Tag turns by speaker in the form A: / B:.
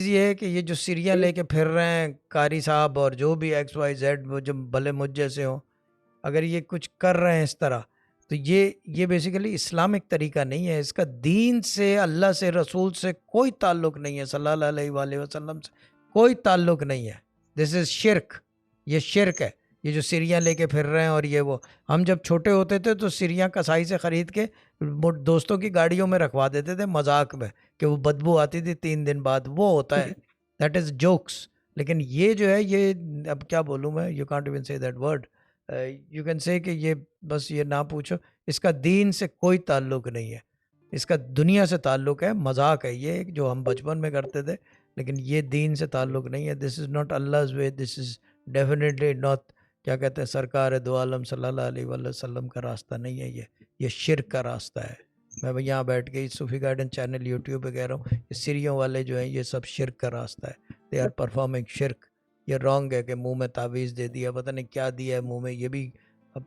A: یہ ہے کہ یہ جو سیریاں لے کے پھر رہے ہیں قاری صاحب اور جو بھی ایکس وائی زیڈ وہ جو بھلے مجھ جیسے ہوں، اگر یہ کچھ کر رہے ہیں اس طرح، تو یہ بیسیکلی اسلامک طریقہ نہیں ہے. اس کا دین سے، اللہ سے، رسول سے کوئی تعلق نہیں ہے، صلی اللہ علیہ وآلہ وسلم سے کوئی تعلق نہیں ہے. دس از شرک، یہ شرک ہے. یہ جو سیریاں لے کے پھر رہے ہیں اور یہ وہ، ہم جب چھوٹے ہوتے تھے تو سیریاں کسائی سے خرید کے دوستوں کی گاڑیوں میں رکھوا دیتے تھے مذاق میں، کہ وہ بدبو آتی تھی 3 دن بعد. وہ ہوتا ہے، دیٹ از جوکس. لیکن یہ جو ہے، یہ اب کیا بولوں میں، یو کانٹ ایون سے that word. You can say کہ یہ بس یہ نہ پوچھو، اس کا دین سے کوئی تعلق نہیں ہے، اس کا دنیا سے تعلق ہے. مذاق ہے یہ جو ہم بچپن میں کرتے تھے، لیکن یہ دین سے تعلق نہیں ہے. دس از ناٹ اللہ's way, this is definitely not, کیا کہتے ہیں، سرکار دو عالم صلی اللہ علیہ وآلہ وسلم کا راستہ نہیں ہے. یہ شرک کا راستہ ہے. میں یہاں بیٹھ کے صوفی گارڈن چینل یوٹیوب پہ کہہ رہا ہوں، یہ سیریوں والے جو ہیں یہ سب شرک کا راستہ ہے. دے آر پرفارمنگ شرک. یہ رانگ ہے کہ منہ میں تعویذ دے دیا، پتہ نہیں کیا دیا ہے منہ میں. یہ بھی اب